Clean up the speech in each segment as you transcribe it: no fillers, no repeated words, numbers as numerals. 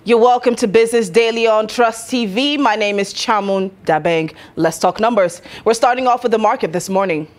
You're welcome to Business Daily on Trust TV. My name is Chamun Dabeng. Let's talk numbers. We're starting off with the market this morning.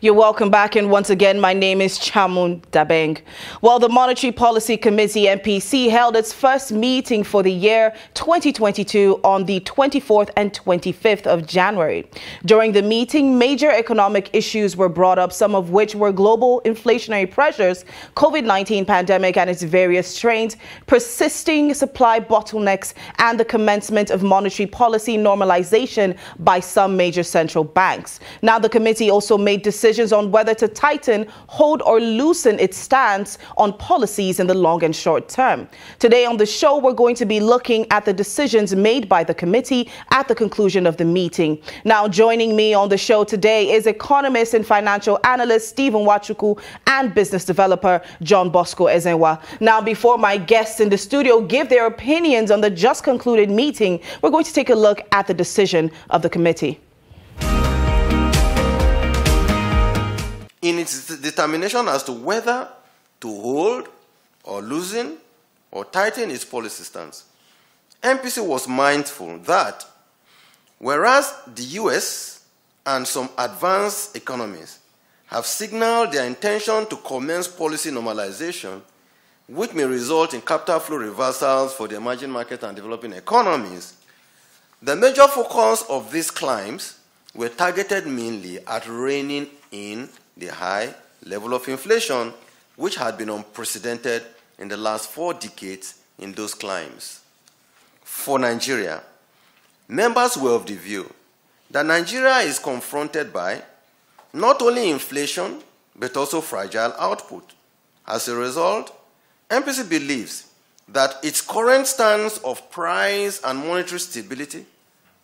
You're welcome back, and once again, my name is Chamun Dabeng. Well, the Monetary Policy Committee, MPC, held its first meeting for the year 2022 on the 24th and 25th of January. During the meeting, major economic issues were brought up, some of which were global inflationary pressures, COVID-19 pandemic and its various strains, persisting supply bottlenecks, and the commencement of monetary policy normalization by some major central banks. Now, the committee also made decisions on whether to tighten, hold, or loosen its stance on policies in the long and short term. Today on the show, we're going to be looking at the decisions made by the committee at the conclusion of the meeting. Now, joining me on the show today is economist and financial analyst Stephen Wachuku and business developer John Bosco Ezenwa. Now, before my guests in the studio give their opinions on the just concluded meeting, we're going to take a look at the decision of the committee. In its determination as to whether to hold or loosen or tighten its policy stance, MPC was mindful that whereas the US and some advanced economies have signaled their intention to commence policy normalization, which may result in capital flow reversals for the emerging market and developing economies, the major focus of these climbs were targeted mainly at reining in the high level of inflation, which had been unprecedented in the last 4 decades in those climes. For Nigeria, members were of the view that Nigeria is confronted by not only inflation, but also fragile output. As a result, MPC believes that its current stance of price and monetary stability,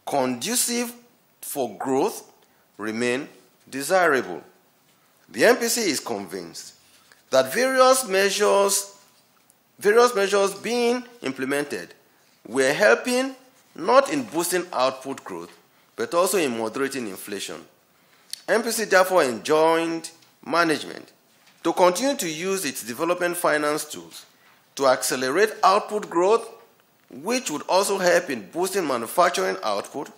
conducive for growth, remain desirable. The MPC is convinced that various measures being implemented were helping not in boosting output growth, but also in moderating inflation. MPC therefore enjoined management to continue to use its development finance tools to accelerate output growth, which would also help in boosting manufacturing output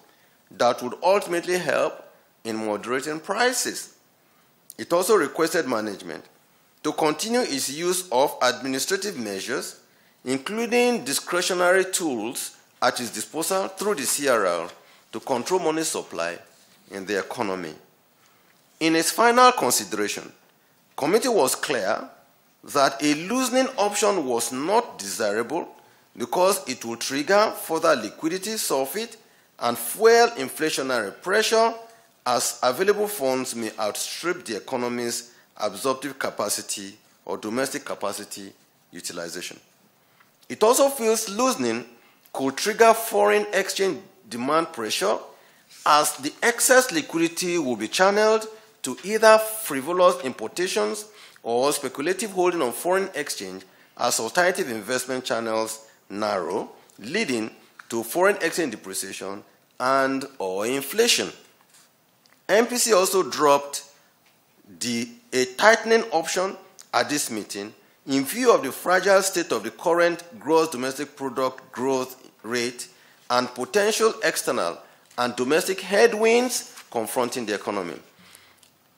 that would ultimately help in moderating prices. It also requested management to continue its use of administrative measures, including discretionary tools at its disposal through the CRR to control money supply in the economy. In its final consideration, the committee was clear that a loosening option was not desirable because it will trigger further liquidity surfeit and fuel inflationary pressure, as available funds may outstrip the economy's absorptive capacity or domestic capacity utilization. It also feels loosening could trigger foreign exchange demand pressure, as the excess liquidity will be channeled to either frivolous importations or speculative holding on foreign exchange as alternative investment channels narrow, leading to foreign exchange depreciation and or inflation. MPC also dropped a tightening option at this meeting in view of the fragile state of the current gross domestic product growth rate and potential external and domestic headwinds confronting the economy.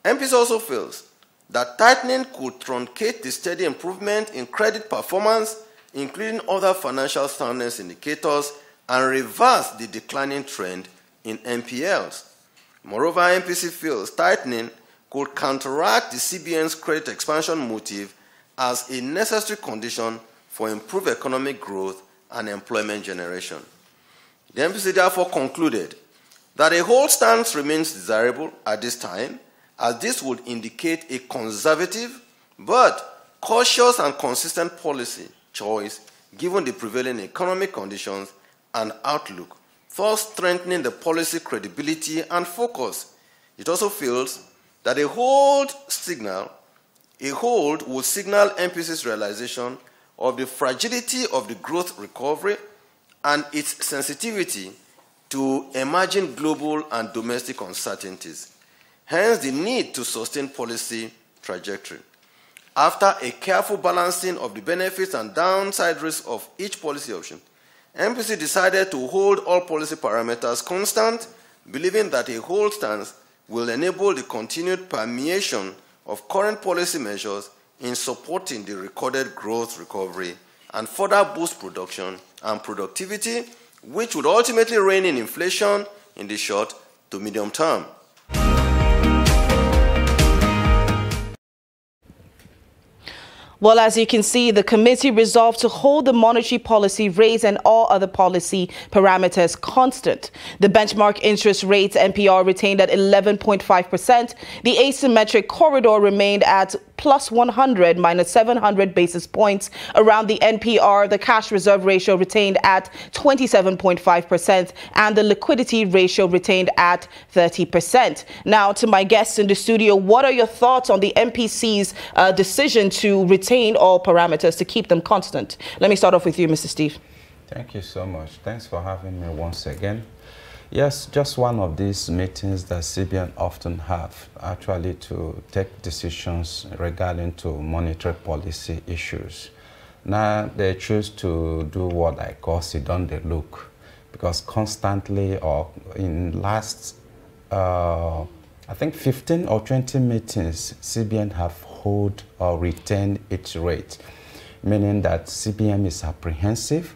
MPC also feels that tightening could truncate the steady improvement in credit performance, including other financial soundness indicators, and reverse the declining trend in NPLs. Moreover, MPC feels tightening could counteract the CBN's credit expansion motive as a necessary condition for improved economic growth and employment generation. The MPC therefore concluded that a hold stance remains desirable at this time, as this would indicate a conservative but cautious and consistent policy choice given the prevailing economic conditions and outlook, thus strengthening the policy credibility and focus. It also feels that a hold would signal MPC's realization of the fragility of the growth recovery and its sensitivity to emerging global and domestic uncertainties, hence the need to sustain policy trajectory. After a careful balancing of the benefits and downside risks of each policy option, MPC decided to hold all policy parameters constant, believing that a hold stance will enable the continued permeation of current policy measures in supporting the recorded growth recovery and further boost production and productivity, which would ultimately rein in inflation in the short to medium term. Well, as you can see, the committee resolved to hold the monetary policy rate and all other policy parameters constant. The benchmark interest rate MPR retained at 11.5%. The asymmetric corridor remained at plus 100 minus 700 basis points. Around the NPR, the cash reserve ratio retained at 27.5% and the liquidity ratio retained at 30%. Now, to my guests in the studio, what are your thoughts on the MPC's decision to retain all parameters, to keep them constant? Let me start off with you, Mr. Steve. Thank you so much. Thanks for having me once again. Yes, just one of these meetings that CBN often have, actually, to take decisions regarding to monetary policy issues. Now, they choose to do what I call sit down the look, because constantly, or in last, I think 15 or 20 meetings, CBN have hold or retained its rate, meaning that CBN is apprehensive.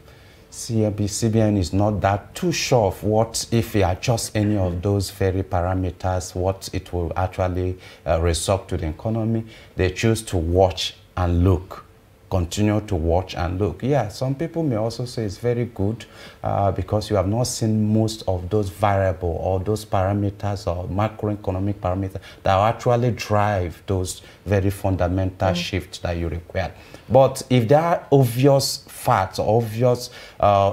CBN is not that too sure of what, if we adjust any of those very parameters, what it will actually result to the economy. They choose to watch and look, continue to watch and look. Yeah, some people may also say it's very good because you have not seen most of those variables or those parameters or macroeconomic parameters that will actually drive those very fundamental shifts that you require. But if there are obvious facts, obvious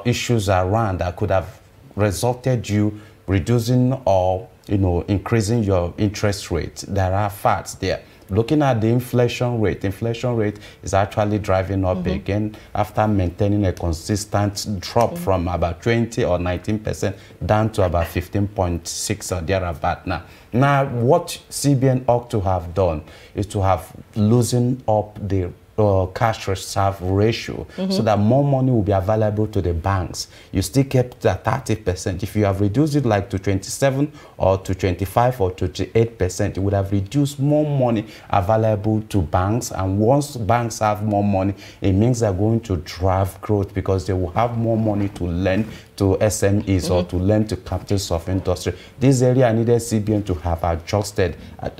issues around that could have resulted you reducing or increasing your interest rate, there are facts there. Looking at the inflation rate is actually driving up again after maintaining a consistent drop from about 20 or 19% down to about 15.6 or thereabout now. Now, what CBN ought to have done is to have loosened up the cash reserve ratio so that more money will be available to the banks. You still kept that 30%. If you have reduced it like to 27 or to 25 or to 8%, it would have reduced more money available to banks. And once banks have more money, it means they're going to drive growth because they will have more money to lend to SMEs or to lend to captives of industry. This area needed CBN to have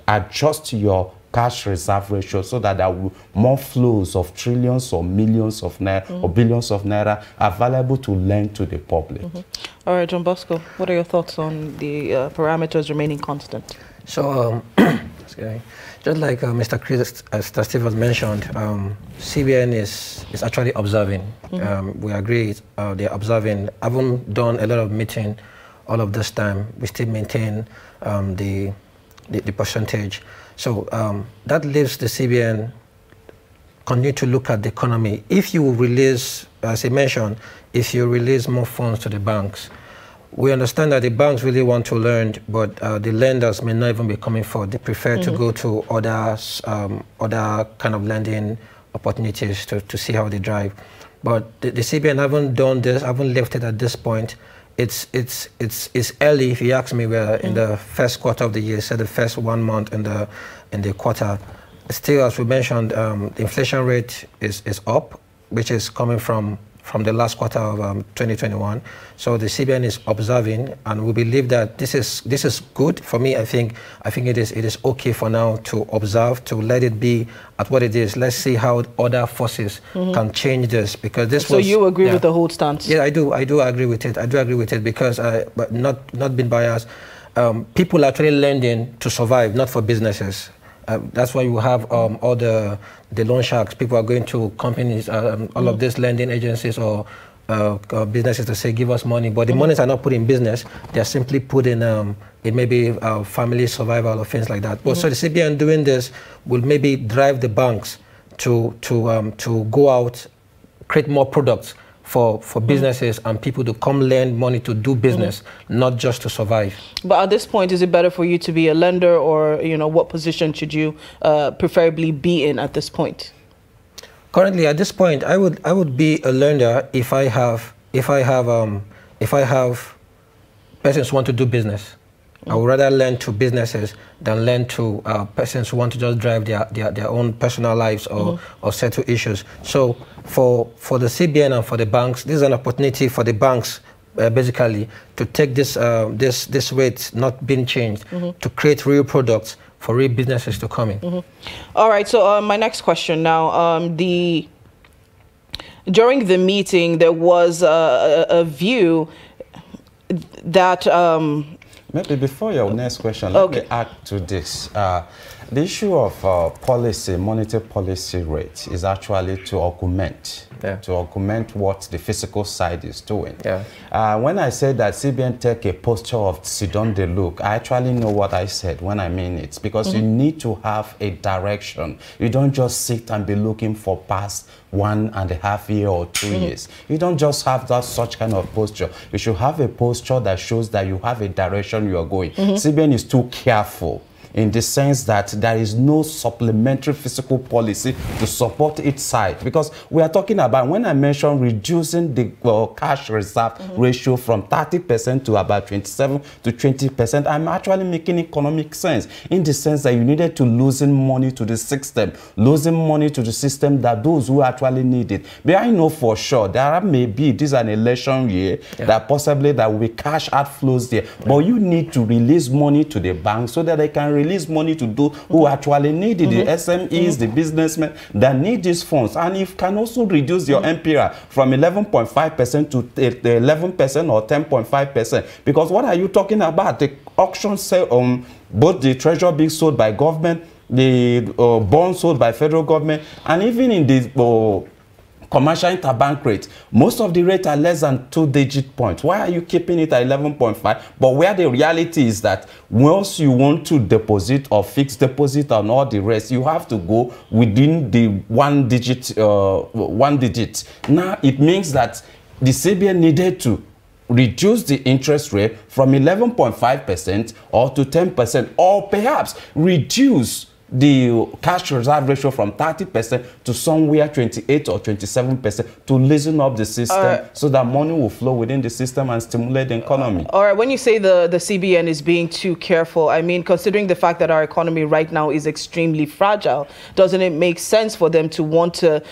adjust your cash reserve ratio so that there will be more flows of trillions or millions of naira or billions of naira available to lend to the public. All right, John Bosco, what are your thoughts on the parameters remaining constant? So, just like Mr. Steve has mentioned, CBN is actually observing. We agree they're observing. I haven't done a lot of meeting all of this time. We still maintain the percentage. So that leaves the CBN continue to look at the economy. If you release, as I mentioned, if you release more funds to the banks, we understand that the banks really want to lend, but the lenders may not even be coming forward. They prefer to go to other kind of lending opportunities to see how they drive. But the CBN haven't done this, haven't left it at this point. It's early, if you ask me. We're in the first quarter of the year, so the first 1 month in the quarter. Still, as we mentioned, the inflation rate is up, which is coming from the last quarter of 2021. So the CBN is observing, and we believe that this is good. For me, I think it is okay for now to observe, to let it be at what it is. Let's see how other forces can change this, because this. So you agree with the hold stance? Yeah, I do agree with it. I do agree with it because, but not being biased. People are actually lending to survive, not for businesses. That's why you have all the loan sharks. People are going to companies, all of these lending agencies or businesses to say, give us money. But the monies are not put in business. They're simply put in maybe family survival or things like that. But so the CBN doing this will maybe drive the banks to go out, create more products for businesses and people to come lend money to do business, not just to survive. But at this point, is it better for you to be a lender, or what position should you preferably be in at this point? Currently, at this point, I would be a lender if I have persons who want to do business. I would rather lend to businesses than lend to persons who want to just drive their own personal lives or settle issues. So for the CBN and for the banks, this is an opportunity for the banks basically to take this rate not being changed to create real products for real businesses to come in. All right. So my next question now, during the meeting, there was a view that. Maybe before your next question, let me add to this. The issue of policy, monetary policy rate is actually to augment what the physical side is doing. When I say that CBN take a posture of sit down the look, I actually know what I said when I mean it, because you need to have a direction. You don't just sit and be looking for past 1.5 years or 2 years. You don't just have such kind of posture. You should have a posture that shows that you have a direction you are going. CBN is too careful in the sense that there is no supplementary fiscal policy to support its side. Because we are talking about, when I mentioned reducing the cash reserve ratio from 30% to about 27 to 20%, I'm actually making economic sense, in the sense that you needed to losing money to the system, that those who actually need it. But I know for sure there may be, this is an election year, that possibly there will be cash outflows there. But you need to release money to the bank so that they can release money to those who actually need it, the SMEs, the businessmen that need these funds. And you can also reduce your MPR from 11.5% to 11% or 10.5%. Because what are you talking about? The auction sale, both the treasury being sold by government, the bonds sold by federal government, and even in the commercial interbank rate, most of the rates are less than 2-digit points. Why are you keeping it at 11.5? But where the reality is that once you want to deposit or fixed deposit and all the rest, you have to go within the one digit. Now it means that the CBN needed to reduce the interest rate from 11.5% or to 10%, or perhaps reduce the cash reserve ratio from 30% to somewhere 28 or 27% to loosen up the system so that money will flow within the system and stimulate the economy. All right, when you say the CBN is being too careful, I mean, considering the fact that our economy right now is extremely fragile, doesn't it make sense for them to want to,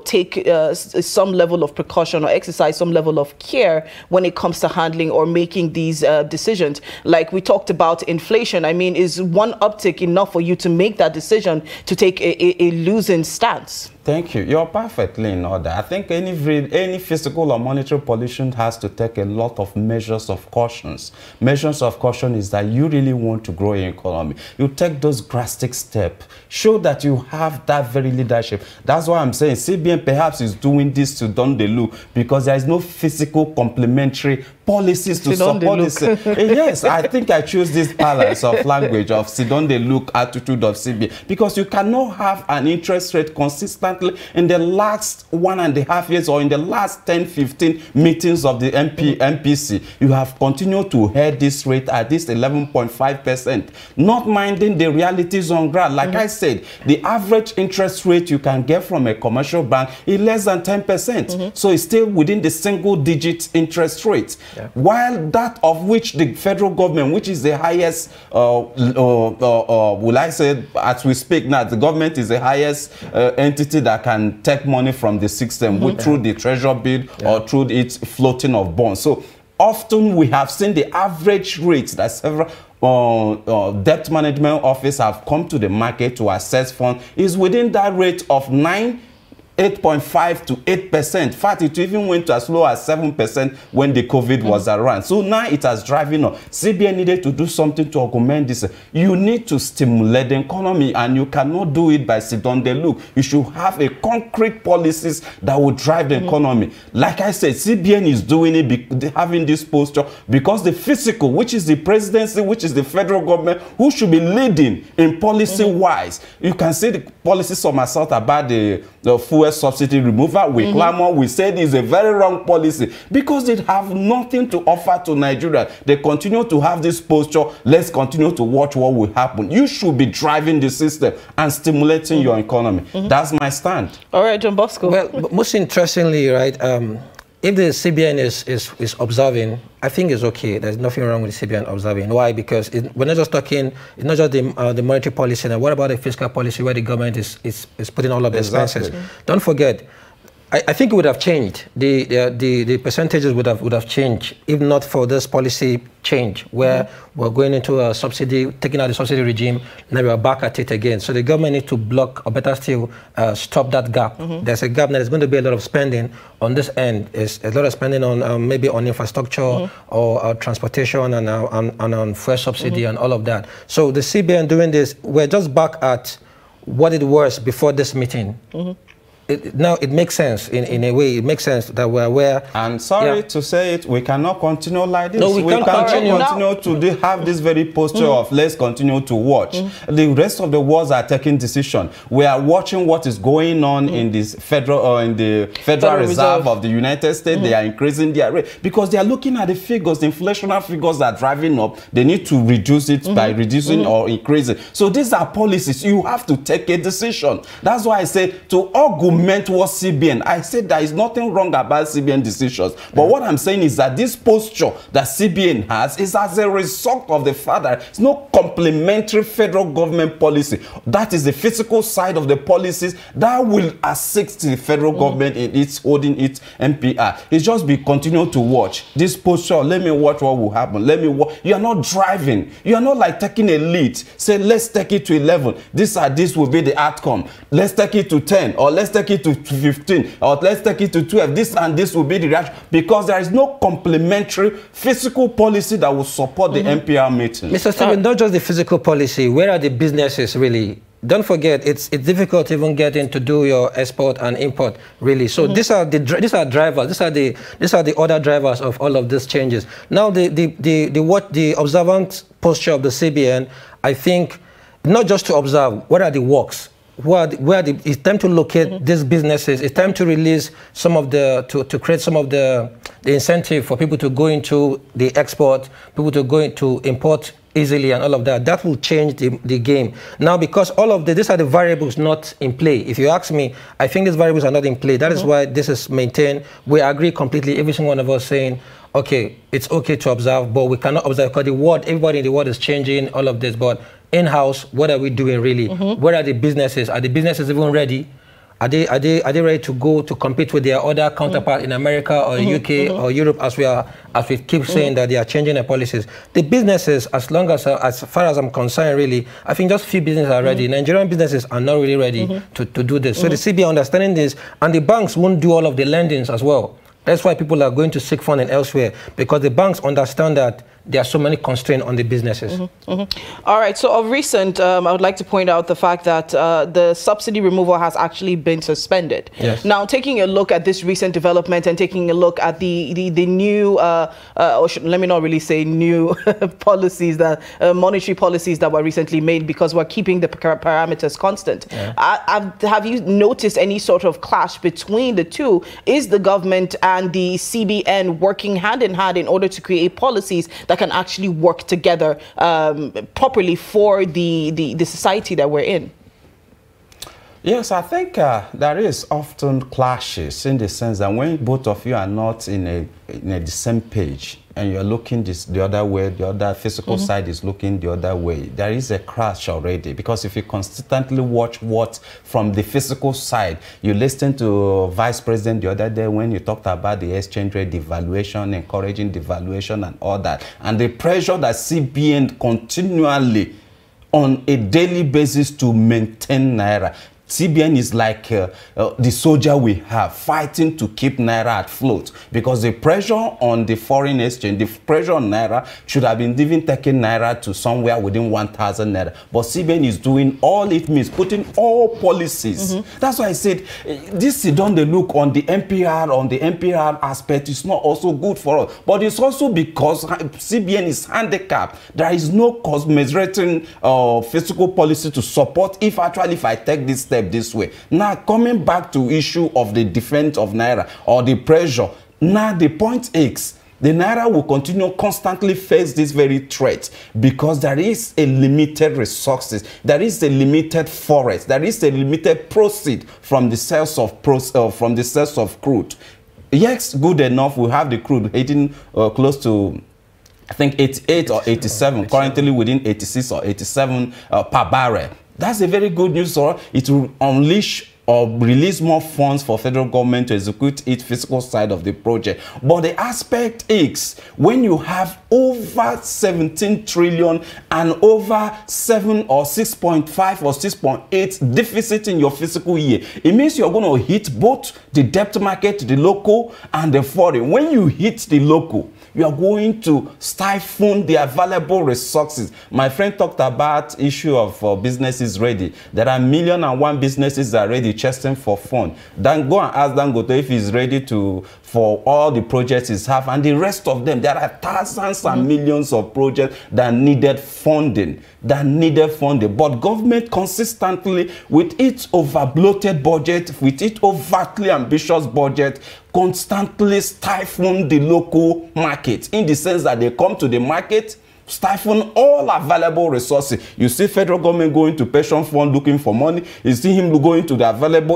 take some level of precaution or exercise some level of care when it comes to handling or making these decisions? Like we talked about inflation, I mean, is one uptick enough for you to make that decision to take a losing stance? Thank you. You're perfectly in order. I think any physical or monetary policy has to take a lot of measures of cautions. Measures of caution is that you really want to grow your economy. You take those drastic steps. Show that you have that very leadership. That's why I'm saying CBN perhaps is doing this to don the look, because there is no physical complementary policies to support this. Yes, I think I choose this balance of language of sit down the look attitude of CBN, because you cannot have an interest rate consistent constantly in the last 1.5 years or in the last 10, 15 meetings of the MPC, you have continued to hear this rate at this 11.5%, not minding the realities on ground. Like I said, the average interest rate you can get from a commercial bank is less than 10%. So it's still within the single-digit interest rate. Yeah. While that of which the federal government, which is the highest, will I say, as we speak now, the government is the highest entity that can take money from the system through the treasury bill or through its floating of bonds. So often we have seen the average rate that several debt management office have come to the market to assess funds is within that rate of 8.5 to 8%. In fact, it even went to as low as 7% when the COVID was around. So now it has driven up. CBN needed to do something to augment this. You need to stimulate the economy, and you cannot do it by sit on the look. You should have a concrete policies that will drive the economy. Like I said, CBN is doing it, having this posture, because the physical, which is the presidency, which is the federal government, who should be leading in policy-wise. You can see the policies of myself about the fuel subsidy removal. We clamor, we said it's a very wrong policy because they have nothing to offer to Nigeria. They continue to have this posture. Let's continue to watch what will happen. You should be driving the system and stimulating your economy. That's my stand. All right, John Bosco. Well, most interestingly, right, if the CBN is observing, I think it's okay. There's nothing wrong with the CBN observing. Why? Because we're not just talking, it's not just the monetary policy. Now, what about the fiscal policy where the government is putting all of the expenses? Don't forget, I think it would have changed. The percentages would have changed if not for this policy change where we're going into a subsidy, taking out the subsidy regime, now we're back at it again. So the government needs to block, or better still, stop that gap. There's a gap. There's going to be a lot of spending on this end. It's a lot of spending on maybe on infrastructure or transportation and on fuel subsidy and all of that. So the CBN doing this, we're just back at what it was before this meeting. Now it makes sense in a way. It makes sense that we're aware. And sorry to say it, we cannot continue like this. No, we can't continue to have this very posture of let's continue to watch. The rest of the world are taking decision. We are watching what is going on in this Federal Reserve of the United States. They are increasing their rate because they are looking at the figures. The inflationary figures are driving up. They need to reduce it by reducing or increasing. So these are policies. You have to take a decision. That's why I say to augment what CBN. I said there is nothing wrong about CBN decisions. But what I'm saying is that this posture that CBN has is as a result of the fact that it's no complementary federal government policy. That is the physical side of the policies that will assist the federal government in its holding its MPR. It's just be continue to watch this posture. Let me watch what will happen. Let me watch. You are not driving. You are not like taking a lead. Say, let's take it to 11. This will be the outcome. Let's take it to 10 or let's take it to 15 or let's take it to 12. This and this will be the reaction because there is no complementary physical policy that will support the MPR meeting. Mr. Stephen, not just the physical policy. Where are the businesses really? Don't forget, it's difficult to even get in to do your export and import really. So these are drivers. These are the other drivers of all of these changes. Now the observant posture of the CBN, I think, not just to observe. What are the works? It's time to locate these businesses. It's time to release some of to create some of the incentive for people to go into the export, people to go into import easily and all of that. That will change the game. Now, because all of these are the variables not in play. If you ask me, I think these variables are not in play. That is why this is maintained. We agree completely, every single one of us saying, okay, it's okay to observe, but we cannot observe because the world, everybody in the world is changing, all of this. But in-house, what are we doing really? Where are the businesses? Are the businesses even ready? Are they ready to go to compete with their other counterparts in America or UK or Europe as we keep saying that they are changing their policies? The businesses, as far as I'm concerned, really, I think just few businesses are ready. Nigerian businesses are not really ready to do this. So the CBN understanding this, and the banks won't do all of the lendings as well. That's why people are going to seek funding elsewhere, because the banks understand that there are so many constraints on the businesses. All right, so of recent, I would like to point out the fact that the subsidy removal has actually been suspended. Yes. Now, taking a look at this recent development and taking a look at the new, let me not really say new policies, that monetary policies that were recently made, because we're keeping the parameters constant. Yeah. Have you noticed any sort of clash between the two? Is the government and the CBN working hand in hand in order to create policies that can actually work together properly for the society that we're in? Yes, I think there is often clashes, in the sense that when both of you are not in the same page, and you're looking the other way, the other physical side is looking the other way, there is a clash already. Because if you constantly watch what from the physical side, you listened to Vice President the other day when you talked about the exchange rate devaluation, encouraging devaluation and all that, and the pressure that CBN continually on a daily basis to maintain Naira. CBN is like the soldier we have fighting to keep Naira at float, because the pressure on the foreign exchange, the pressure on Naira should have been even taking Naira to somewhere within 1,000 Naira. But CBN is doing all it means, putting all policies. That's why I said this is done the look on the NPR aspect is not also good for us. But it's also because CBN is handicapped. There is no commensurating fiscal policy to support if I take this step this way. Now, coming back to issue of the defense of Naira or the pressure, now the point is, the Naira will continue constantly face this very threat, because there is a limited resources, there is a limited forest, there is a limited proceed from the sales of crude. Yes, good enough, we have the crude hitting close to, I think, 88 or 87, currently within 86 or 87 per barrel. That's a very good news, sir. It will unleash or release more funds for federal government to execute its fiscal side of the project. But the aspect is, when you have over 17 trillion and over 7 or 6.5 or 6.8 deficit in your fiscal year, it means you're going to hit both the debt market, the local and the foreign. When you hit the local, you are going to stifle the available resources. My friend talked about issue of businesses ready. There are 1,000,001 businesses that are ready chesting for fund. Then go and ask Dangote if he's ready for all the projects he's have, and the rest of them. There are thousands and millions of projects that needed funding. But government consistently, with its over-bloated budget, with its overtly ambitious budget, constantly stifle the local market, in the sense that they come to the market, stifle all available resources. You see federal government going to pension fund looking for money. You see him going to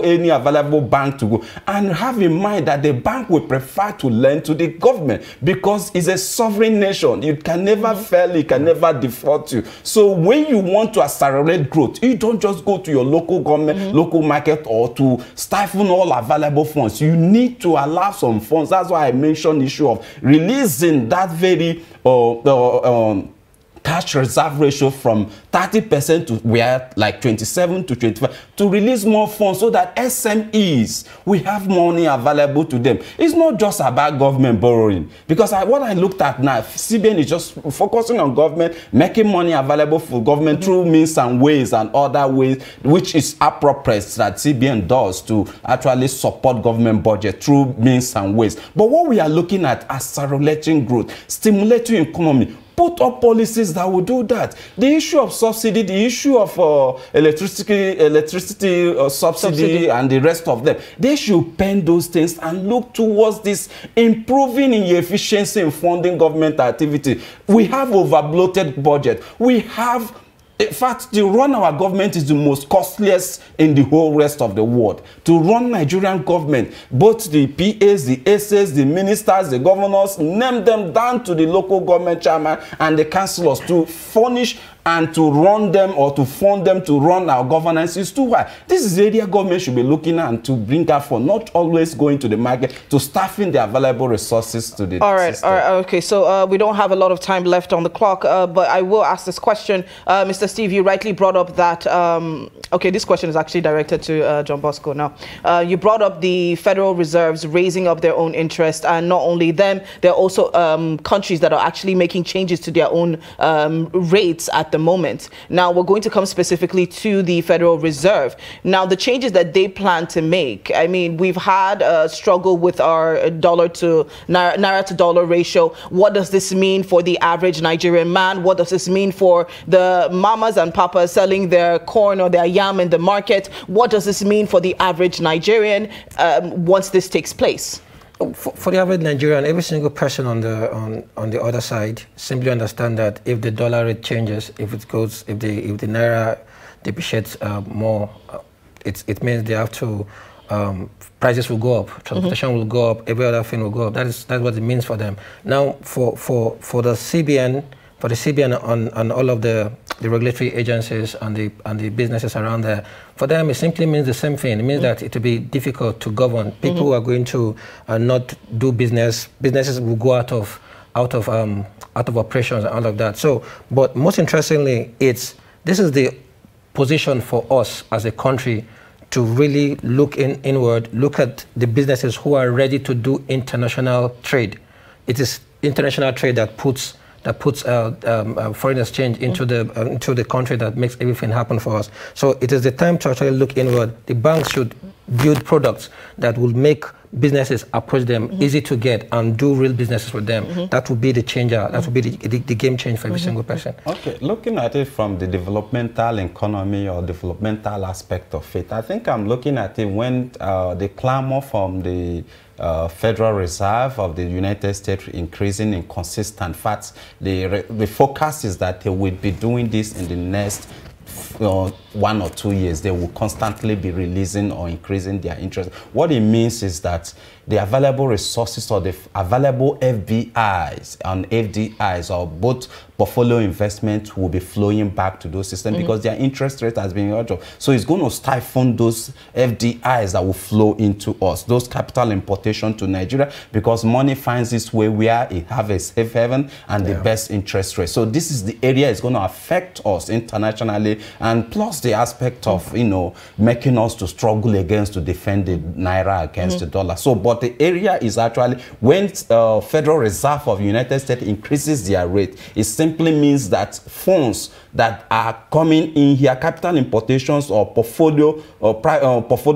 any available bank to go. And have in mind that the bank will prefer to lend to the government, because it's a sovereign nation. It can never fail, it can never default you. So when you want to accelerate growth, you don't just go to your local government, local market, or to stifle all available funds. You need to allow some funds. That's why I mentioned the issue of releasing that very cash reserve ratio from 30% to where like 27 to 25, to release more funds so that SMEs, we have money available to them. It's not just about government borrowing, because what I looked at now, CBN is just focusing on government, making money available for government through means and ways and other ways, which is appropriate that CBN does to actually support government budget through means and ways. But what we are looking at, accelerating growth, stimulating economy, put up policies that will do that. The issue of subsidy, the issue of electricity subsidy and the rest of them, they should pen those things and look towards this improving in efficiency in funding government activity. We have over-bloated budget. We have, in fact, to run our government is the most costliest in the whole rest of the world. To run Nigerian government, both the PAs, the SAs, the ministers, the governors, name them down to the local government chairman and the councillors, to furnish and to run them or to fund them to run our governance is too high. This is the area government should be looking at and to bring up for, not always going to the market, to staffing the available resources to the system. All right, okay. So we don't have a lot of time left on the clock, but I will ask this question. Mr. Steve, you rightly brought up that, okay, this question is actually directed to John Bosco now. You brought up the Federal Reserves raising up their own interest, and not only them, there are also countries that are actually making changes to their own rates at the moment. Now, we're going to come specifically to the Federal Reserve. Now, the changes that they plan to make, I mean, we've had a struggle with our dollar to naira to dollar ratio. What does this mean for the average Nigerian man? What does this mean for the mamas and papas selling their corn or their yam in the market? What does this mean for the average Nigerian once this takes place? For the average Nigerian, every single person on the other side simply understand that if the dollar rate changes, if the naira depreciates more, it means they have to prices will go up, transportation will go up, every other thing will go up. That's what it means for them. Now, for the CBN, on all of the regulatory agencies and the businesses around there, for them it simply means the same thing. It means that it will be difficult to govern. People who are going to not do business. Businesses will go out of operations and all of that. So, but most interestingly, this is the position for us as a country to really look inward, look at the businesses who are ready to do international trade. It is international trade that puts foreign exchange into the country, that makes everything happen for us. So it is the time to actually look inward. The banks should build products that will make businesses approach them easy to get and do real businesses with them. That would be the changer. That would be the game change for every single person. Okay, looking at it from the developmental economy or developmental aspect of it, I think I'm looking at it when the clamor from the Federal Reserve of the United States increasing in consistent facts. The focus is that they will be doing this in the next 1 or 2 years. They will constantly be releasing or increasing their interest. What it means is that the available resources or the available FBIs and FDIs or both portfolio investment will be flowing back to those systems because their interest rate has been out of. So it's going to stifle those FDIs that will flow into us, those capital importation to Nigeria, because money finds its way where it have a safe haven and the best interest rate. So this is the area it's going to affect us internationally, and plus the aspect of, you know, making us to struggle against to defend the naira against the dollar. So, but the area is actually when Federal Reserve of the United States increases their rate, it simply means that funds that are coming in here, capital importations or portfolio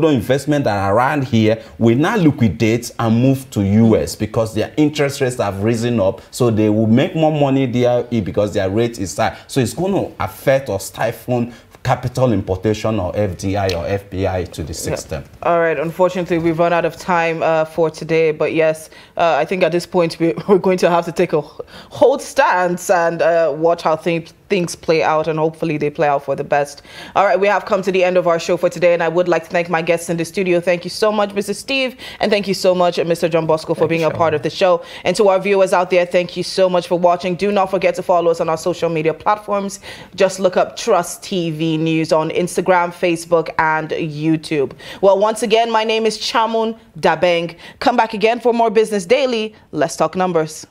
investment that are around here, will now liquidate and move to US because their interest rates have risen up. So they will make more money there because their rate is high. So it's going to affect or stifle capital importation or FDI or FPI to the system. All right. Unfortunately, we've run out of time for today. But yes, I think at this point we're going to have to take a hold stance and watch how things play out, and hopefully they play out for the best. All right, we have come to the end of our show for today, and I would like to thank my guests in the studio. Thank you so much, Mr. Steve, and thank you so much, Mr. John Bosco, for being a part of the show. And to our viewers out there, thank you so much for watching. Do not forget to follow us on our social media platforms. Just look up Trust TV News on Instagram, Facebook, and YouTube. Well, once again, my name is Chamun Dabeng. Come back again for more Business Daily. Let's talk numbers.